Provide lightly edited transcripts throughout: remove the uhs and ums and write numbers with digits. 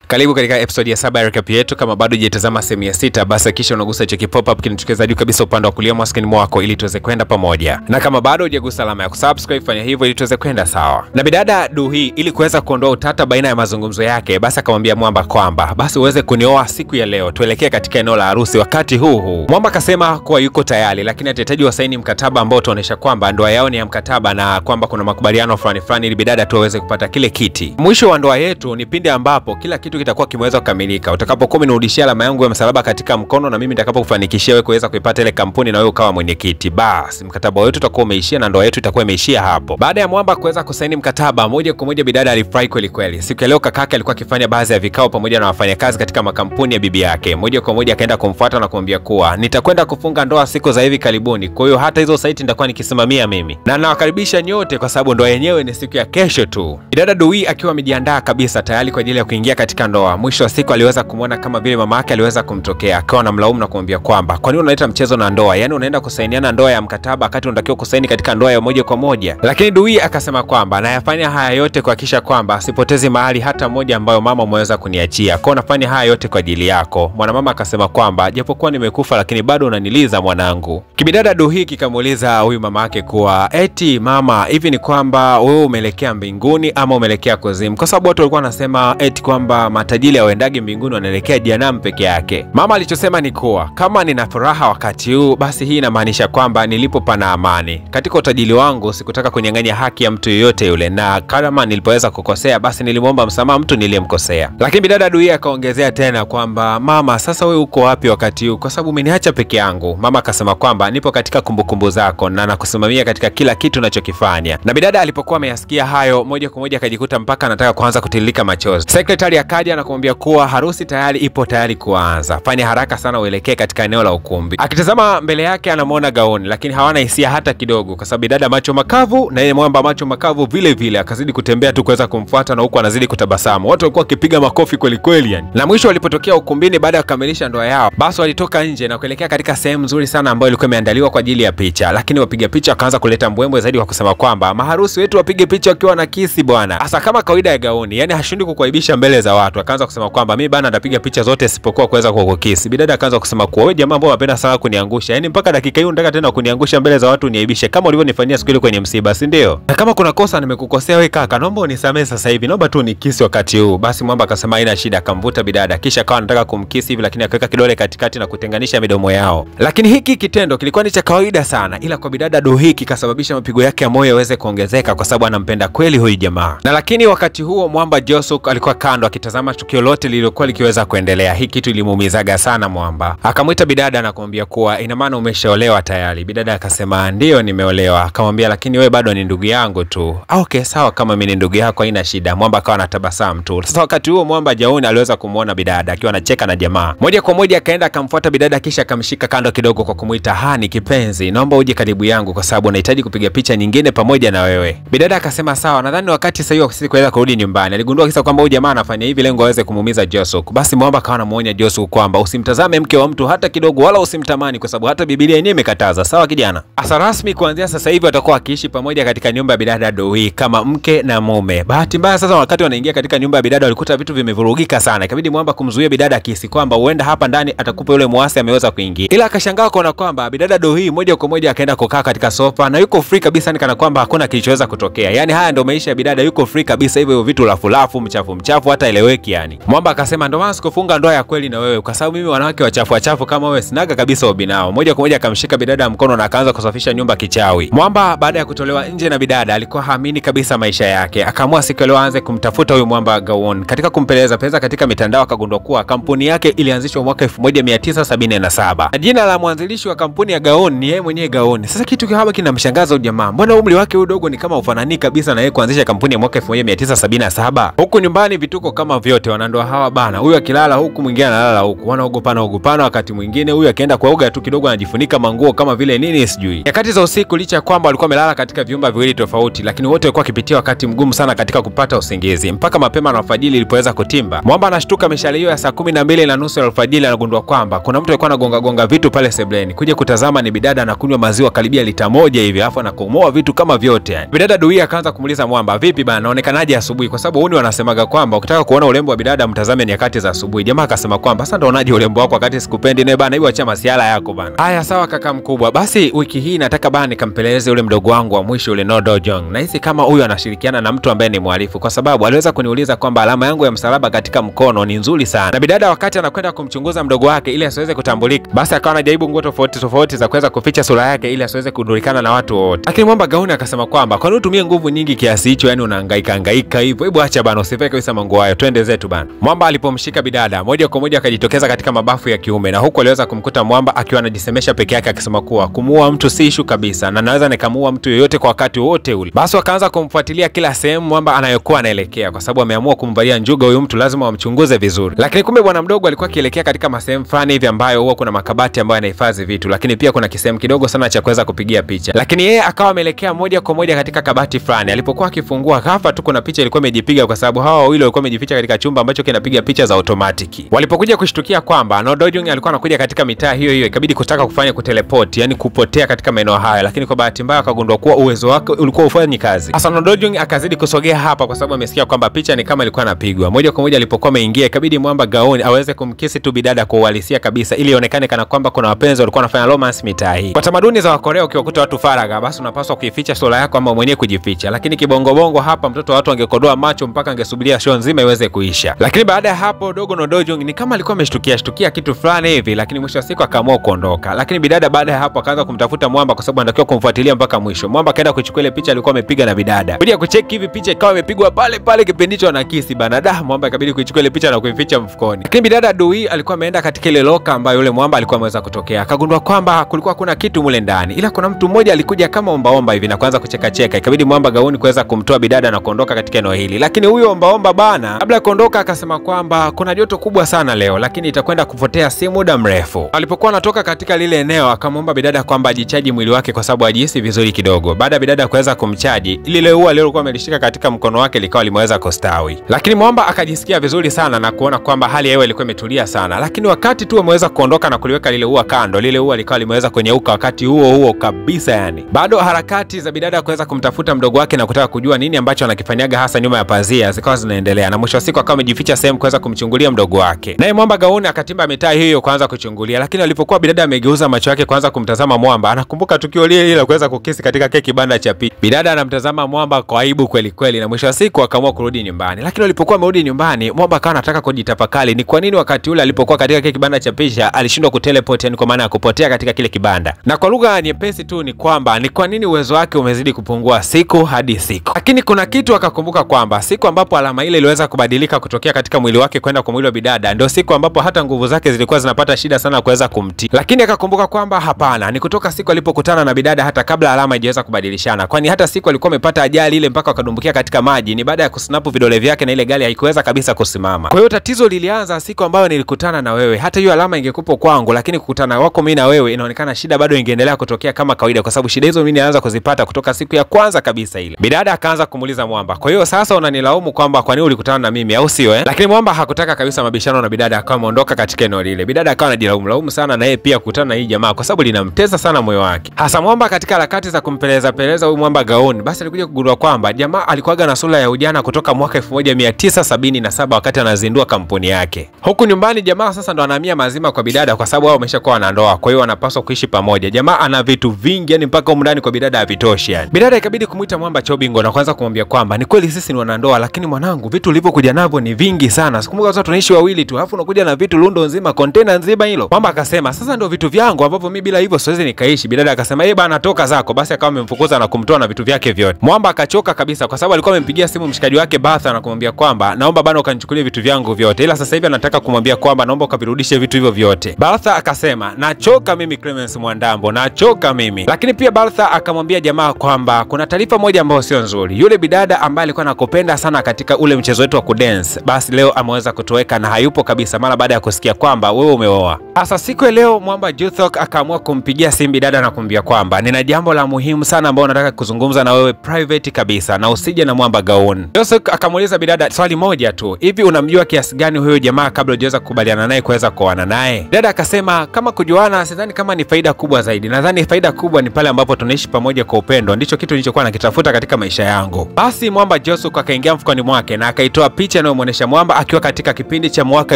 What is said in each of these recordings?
Karibu katika episode ya 7 ya recap yetu. Kama bado hujatazama sehemu ya 6, basi kisha unagusa hicho kipop up kinachokeza juu kabisa upande wa kulia mwa screen mwako ili tuweze kwenda pamoja. Na kama bado hujagusa alama ya kusubscribe, fanya hivyo ili tuweze kwenda sawa. Na bidada Duhi ili kuweza kuondoa utata baina ya mazungumzo yake, basi akamwambia Mwamba kwamba basi uweze kunioa siku ya leo, tuelekee katika eneo la harusi wakati huu. Mwamba akasema kuwa yuko tayari, lakini atahitaji wasaini mkataba ambao utaonyesha kwamba ndoa yao ni ya mkataba na kwamba kuna makubaliano fulani ili bidada tu aweze kupata kile kiti. Mwisho wa ndoa yetu ni pindi ambapo kila kitu kitakuwa kimeweza kukamilika. Utakapokuwa umenirudishia alama yangu ya msalaba katika mkono na mimi nitakapokufanikishia wewe kuweza kuipata ile kampuni na wewe ukawa mwenyekiti, basi mkataba wetu utakuwa umeishia na ndoa yetu itakuwa imeishia hapo. Baada ya Mwamba kuweza kusaini mkataba, moja kwa moja bidada alifurahi kweli kweli. Siku ya leo kakake alikuwa akifanya baadhi ya vikao pamoja na wafanyakazi katika makampuni ya bibi yake. Moja kwa moja akaenda kumfuata na kumwambia kuwa nitakwenda kufunga ndoa siku za hivi karibuni, kwa hiyo hata hizo site nitakuwa nikisimamia mimi. Na nawakaribisha nyote kwa sababu ndoa yenyewe ni siku ya kesho tu. Bidada Duhi akiwa amejiandaa kabisa tayari kwa ajili ya kuingia katika ndoa. Mwisho wa siku aliweza kumuona kama vile mama yake aliweza kumtokea, akawa anamlaumu na kumwambia kwamba kwa nini unaleta mchezo na ndoa? Yaani unaenda kusainiana ndoa ya mkataba wakati unatakiwa kusaini katika ndoa ya moja kwa moja. Lakini Duhi akasema kwamba nayafanya haya yote kuhakikisha kwamba sipotezi mahali hata moja ambayo mama umeweza kuniachia. Kwa nafanya haya yote kwa ajili yako. Mwanamama akasema kwamba japokuwa nimekufa lakini bado unaniliza mwanangu. Kibidada Duhi kikamuuliza huyu mama yake kuwa eti mama, hivi ni kwamba wewe umeelekea mbinguni ama umeelekea kuzimu? Kwa sababu watu walikuwa wanasema eti kwamba matajiri hawaendagi mbinguni, wanaelekea jehanamu peke yake. Mama alichosema ni kuwa kama nina furaha wakati huu, basi hii inamaanisha kwamba nilipo pana amani. Katika utajiri wangu sikutaka kunyang'anya haki ya mtu yoyote yule, na kama nilipoweza kukosea basi nilimwomba msamaha mtu niliyemkosea. Lakini bidada Duhi akaongezea tena kwamba mama, sasa wewe uko wapi wakati huu? Kwa sababu umeniacha peke yangu. Mama akasema kwamba nipo katika kumbukumbu zako na nakusimamia katika kila kitu unachokifanya. Na bidada alipokuwa ameyasikia hayo, moja kwa moja akajikuta mpaka anataka kuanza kutiririka machozi. Sekretari akaja na kumwambia kuwa harusi tayari ipo tayari kuanza. Fanya haraka sana uelekee katika eneo la ukumbi. Akitazama mbele yake anamuona gauni, lakini hawana hisia hata kidogo kwa sababu bidada macho makavu na yeye Mwamba macho makavu vile vile. Akazidi kutembea tu kuweza kumfuata na huko anazidi kutabasamu. Watu walikuwa wakipiga makofi kweli kweli yani. Na mwisho walipotokea ukumbini baada ya kukamilisha ndoa yao, basi walitoka nje na kuelekea katika sehemu nzuri sana ambayo ilikuwa imeandaliwa kwa ajili ya picha. Lakini wapiga picha wakaanza kuleta mbwembwe zaidi kwa kusema kwamba maharusi wetu wapige picha wakiwa na kisi bwana. Hasa kama kawaida ya gauni, yani hashindi kukuaibisha mbele za watu. Akaanza kusema kwamba mimi bana nitapiga picha zote isipokuwa kuweza kukukisi. Bidada akaanza kusema kuwa wewe jamaa ambao unapenda sana kuniangusha, yani mpaka dakika hii unataka tena kuniangusha mbele za watu niaibishe kama ulivyonifanyia siku ile kwenye msiba, si ndio? Na kama kuna kosa nimekukosea wewe kaka, naomba unisamehe sasa hivi, naomba tu unikisi wakati huu. Basi Mwamba akasema haina shida, akamvuta bidada kisha akawa anataka kumkisi hivi, lakini akaweka kidole katikati na kutenganisha midomo yao. Lakini hiki kitendo kilikuwa ni cha kawaida sana, ila kwa bidada Duhi kikasababisha mapigo yake ya moyo yaweze kuongezeka kwa sababu anampenda kweli huyu jamaa. Na lakini wakati huo Mwamba Josuk alikuwa kando akitazama tukio lote lililokuwa likiweza kuendelea. Hii kitu ilimuumizaga sana Mwamba. Akamwita bidada na kumwambia kuwa ina maana umeshaolewa tayari? Bidada akasema ndio nimeolewa. Akamwambia lakini wewe bado ni ndugu yangu tu. Okay sawa, kama mimi ni ndugu yako haina shida. Mwamba akawa anatabasamu tu. Sasa wakati huo Mwamba Jauni aliweza kumuona bidada akiwa anacheka na jamaa. Moja kwa moja akaenda akamfuata bidada kisha akamshika kando kidogo kwa kumuita hani kipenzi, naomba uje karibu yangu kwa sababu nahitaji kupiga picha nyingine pamoja na wewe. Bidada akasema sawa, nadhani wakati sasa hiyo sisi kuweza kurudi nyumbani. Aligundua kisa kwamba huyu jamaa anafanya hivi lengo aweze kumuumiza Josuk. Basi Mwamba akawa anamuonya Josuk kwamba usimtazame mke wa mtu hata kidogo, wala usimtamani kwa sababu hata Biblia yenyewe imekataza. Sawa kijana? Asa rasmi kuanzia sasa hivi watakuwa wakiishi pamoja katika nyumba ya bidada Duhi kama mke na mume. Bahati mbaya sasa wakati wanaingia katika nyumba ya bidada walikuta vitu vimevurugika sana. Ikabidi Mwamba kumzuia bidada akihisi kwamba huenda hapa ndani atakupa yule muasi ameweza kuingia. Ila akashangaa kuona kwamba bidada Duhi moja kwa moja akaenda kukaa katika sofa na yuko free kabisa, ni kana kwamba hakuna kilichoweza kutokea. Yani haya ndio maisha ya bidada, yuko free kabisa hivyo vitu lafu mchafu hata eleweki yani. Mwamba akasema ndio maana sikufunga ndoa ya kweli na wewe kwa sababu mimi wanawake wachafu kama wewe sinaga kabisa ubinao. Moja kwa moja akamshika bidada mkono na akaanza kusafisha nyumba kichawi. Mwamba baada ya kutolewa nje na bidada alikuwa haamini kabisa maisha yake. Akaamua siku leo aanze kumtafuta huyu Mwamba Gawon. Katika kumpeleza pesa katika mitandao akagundua kuwa kampuni yake ilianzishwa mwaka 1977. Na jina la mwanzilishi wa kampuni ya Gawon ni yeye mwenyewe Gawon. Sasa kitu kihaba kinamshangaza ujamaa. Mbona umri wake udogo ni kama ufanani kabisa na yeye kuanzisha kampuni ya mwaka 1977? Huku nyumbani vituko kama vyote, wanandoa hawa bana. Huyu akilala huku mwingine analala huku. Wanaogopana wakati mwingine. Huyu akienda kuoga tu kidogo anajifunika manguo kama vile nini sijui. Nyakati za usiku licha kwamba walikuwa wamelala katika vyumba viwili tofauti, lakini wote walikuwa wakipitia wakati mgumu sana katika kupata usingizi. Mpaka mapema na alfajiri ilipoweza kutimba. Mwamba anashtuka mishale hiyo ya saa 12:30 ya alfajiri anagundua kwamba kuna mtu alikuwa anagonga vitu pale sebleni. Kuja kutazama ni bidada anakunywa maziwa karibia lita 1 hivi, alafu anakomoa vitu kama vyote yani. Bidada Duhi akaanza kumuuliza Mwamba, vipi bana, naonekanaje asubuhi? Kwa sababu huni wanasemaga kwamba ukitaka kuona urembo wa bidada mtazame nyakati za asubuhi. Jamaa akasema kwamba sasa ndo unaje urembo wako wakati sikupendi naye bana, hiyo acha masiala yako bana. Haya sawa kaka mkubwa, basi wiki hii nataka bana nikampeleleze ule mdogo wangu wa mwisho ule No Do Jong. Nahisi kama huyu anashirikiana na mtu ambaye ni mhalifu, kwa sababu aliweza kuniuliza kwamba alama yangu ya msalaba katika mkono ni nzuri sana. Na bidada wakati anakwenda kumchunguza mdogo wake ili asiweze kutambulika, basi akawa anajaribu nguo tofauti za kuweza kuficha sura yake ili asiweze kujulikana na watu wote. Lakini mwamba gauni akasema kwamba kwa nini utumie nguvu nyingi kiasi hicho, yani unahangaika hivyo? Hebu acha bana, usivae kabisa manguo hayo, twende zetu bana. Mwamba alipomshika bidada moja kwa moja akajitokeza katika mabafu ya kiume, na huko aliweza kumkuta mwamba akiwa anajisemesha peke yake akisema kuwa kumuua mtu si issue kabisa na naweza nikamuua mtu yoyote kwa wakati wote ule. Basi wakaanza kumfuatilia kila sehemu mwamba anayokuwa anaelekea, kwa sababu ameamua kumvalia njuga huyu mtu, lazima wamchunguze vizuri. Lakini kumbe bwana mdogo alikuwa akielekea katika masehemu fulani hivi ambayo huwa kuna makabati ambayo yanahifadhi vitu, lakini pia kuna kisehemu kidogo sana cha kuweza kupigia picha. Lakini yeye akawa ameelekea moja kwa moja katika kabati fulani. Alipokuwa akifungua ghafla tu kuna picha ilikuwa imejipiga, kwa sababu hawa wawili walikuwa wamejificha katika chumba ambacho kinapiga picha za automatic. Walipokuja kushtukia kwamba No Do Jong alikuwa anakuja katika mitaa hiyo, ikabidi kutaka kufanya kuteleport, yani kupotea katika maeneo haya, lakini kwa bahati mbaya akagundua kuwa uwezo wake ulikuwa ufanye kazi. Sasa No Do Jong akazidi kusogea hapa kwa sababu amesikia kwamba picha ni kama ilikuwa inapigwa. Moja kwa moja alipokuwa ameingia ikabidi mwamba gauni aweze kumkisi tu bidada kwa uhalisia kabisa ili ionekane kana kwamba kuna wapenzi walikuwa wanafanya romance mitaa hii. Kwa tamaduni za Wakorea ukiwakuta watu faraga, basi unapaswa kuificha sura yako ama mwenyewe kujificha. Lakini kibongobongo hapa mtoto wa watu angekodoa macho mpaka angesubiria show nzima iweze kuisha. Lakini baada ya hapo dogo No Do Jong ni kama alikuwa ameshtukia kitu fulani hivi, lakini mwisho wa siku akaamua kuondoka. Lakini bidada baada ya hapo akaanza kumtafuta mwamba kwa sababu anatakiwa kumfuatilia mpaka mwisho. Mwamba kaenda kuchukua ile picha alikuwa amepiga na bidada. Kuja kucheki hivi picha ikawa imepigwa pale kipindi hicho na kisi bana. Mwamba ikabidi kuichukua ile picha na kuificha mfukoni. Lakini bidada Dui alikuwa ameenda katika ile loka ambayo yule mwamba alikuwa ameweza kutokea. Akagundua kwamba kulikuwa kuna kitu mule ndani, ila kuna mtu mmoja alikuja kama ombaomba hivi na kuanza kucheka. Ikabidi mwamba gauni kuweza kumtoa bidada na kuondoka katika eneo hili. Lakini huyo ombaomba bana kabla ya kuondoka akasema kwamba kuna joto kubwa sana leo, lakini itakwenda kupotea si muda mrefu. Alipokuwa anatoka katika lile eneo akamwomba bidada kwamba ajichaji mwili wake kwa sababu ajihisi vizuri kidogo. Baada ya bidada kuweza kumchaji, lile ua alikuwa amelishika katika mkono wake likawa limeweza kustawi. Lakini mwamba akajisikia vizuri sana na kuona kwamba hali ya hewa ilikuwa imetulia sana. Lakini wakati tu ameweza kuondoka na kuliweka lile ua kando, lile ua likawa limeweza kunyeuka wakati huo kabisa yani. Bado harakati za bidada kuweza kumtafuta mdogo wake na kutaka kujua nini ambacho anakifanyaga hasa nyuma ya pazia zikawa zinaendelea, na mwisho wa siku akawa amejificha sehemu kuweza kumchungulia mdogo wake. Naye mwamba gauni akatimba mitaa hiyo kuanza kuchungulia. Lakini alipokuwa bidada amegeuza macho yake kuanza kumtazama mwamba, anakumbuka tukio lile la kuweza kukisi katika kile kibanda cha picha. Bidada anamtazama mwamba kwa aibu kweli, na mwisho wa siku akaamua kurudi nyumbani. Lakini alipokuwa amerudi nyumbani, mwamba akawa anataka kujitafakari ni kwa nini wakati ule alipokuwa katika kile kibanda cha picha alishindwa kuteleport, yani kwa maana ya kupotea katika kile kibanda. Na kwa lugha nyepesi tu ni kwamba ni kwa nini uwezo wake umezidi kupungua siku hadi siku. Lakini kuna kitu akakumbuka kwamba siku ambapo alama ile iliweza kubadilika kutokea katika mwili wake kwenda kwa mwili wa bidada ndio siku ambapo hata nguvu zake zilikuwa zinapata shida sana kuweza kumtii. Lakini akakumbuka kwamba hapana, ni kutoka siku alipokutana na bidada hata kabla alama haijaweza kubadilishana. Kwani hata siku alikuwa amepata ajali ile mpaka akadumbukia katika maji ni baada ya kusnapu vidole vyake na ile gari haikuweza kabisa kusimama. Kwa hiyo tatizo lilianza siku ambayo nilikutana na wewe. Hata hiyo alama ingekupo kwangu, lakini kukutana wako mimi na wewe inaonekana shida bado ingeendelea kutokea kama kawaida, kwa sababu shida hizo mimi nilianza kuzipata kutoka siku ya kwanza kabisa ile. Bidada akaanza kumuuliza mwamba, kwa hiyo sasa unanilaumu kwamba kwa nini ulikutana na mimi au sio Lakini mwamba hakutaka kabisa mabishano na bidada, akawa ameondoka katika eneo lile. Bidada akawa anajilaumu sana na yeye pia kukutana na hii jamaa kwa sababu linamtesa sana moyo wake. Hasa mwamba katika harakati za kumpeleza huyu mwamba gauni, basi alikuja kugundua kwamba jamaa alikuwaga na sura ya ujana kutoka mwaka 1977 wakati anazindua kampuni yake. Huku nyumbani jamaa sasa ndo anahamia mazima kwa bidada kwa sababu wao wameshakuwa na ndoa, kwa hiyo wanapaswa kuishi pamoja. Jamaa ana vitu vingi yani mpaka huko ndani kwa bidada havitoshi yani. Bidada ikabidi kumuita mwamba chobingo na kuanza kumwambia kwamba ni kweli sisi ni wanandoa, lakini mwanangu vitu ulivyokuja navyo ni vingi sana. Sikumbuka sasa tunaishi wawili tu, alafu unakuja na vitu lundo nzima, container nzima hilo. Mwamba akasema sasa ndio vitu vyangu ambavyo mimi bila hivyo siwezi nikaishi. Bidada akasema bana toka zako. Basi akawa amemfukuza na kumtoa na vitu vyake vyote. Mwamba akachoka kabisa kwa sababu alikuwa amempigia simu mshikaji wake Batha na kumwambia kwamba naomba bana ukanichukulie vitu vyangu vyote, ila sasa hivi anataka kumwambia kwamba naomba ukavirudishe vitu hivyo vyote. Batha akasema nachoka mimi Clemence Mwandambo, nachoka mimi. Lakini pia Batha akamwambia jamaa kwamba kuna taarifa moja ambayo sio nzuri. Yule bidada ambaye alikuwa anakupenda sana katika ule mchezo wetu wa kudance, basi leo ameweza kutoweka na hayupo kabisa mara baada ya kusikia kwamba wewe umeoa. Sasa siku ya leo mwamba Juthok akaamua kumpigia simu bidada na kumwambia kwamba nina jambo la muhimu sana ambalo nataka kuzungumza na wewe private kabisa na usije na mwamba gauni. Juthok akamuuliza bidada swali moja tu, hivi unamjua kiasi gani huyo jamaa kabla hujaweza kukubaliana naye kuweza kuoana naye? Dada akasema kama kujuana sidhani kama ni faida kubwa zaidi, nadhani faida kubwa ni pale ambapo tunaishi pamoja kwa upendo, ndicho kitu nilichokuwa nakitafuta katika maisha yangu. Basi mwamba Juthok akaingia mfukoni mwake na akaitoa picha yanayomwonyesha Mwamba akiwa katika kipindi cha mwaka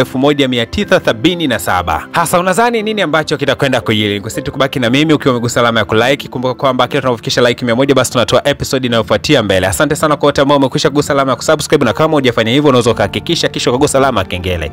1977. Hasa unadhani nini ambacho kitakwenda kujiri? Kusiti kubaki na mimi ukiwa umegusa alama ya kulike. Kumbuka kwamba kila tunapofikisha like 100 basi tunatoa episode inayofuatia mbele. Asante sana kwa wote ambao umekwisha kugusa alama ya kusubscribe, na kama hujafanya hivyo unaweza kuhakikisha kisha kugusa alama ya kengele.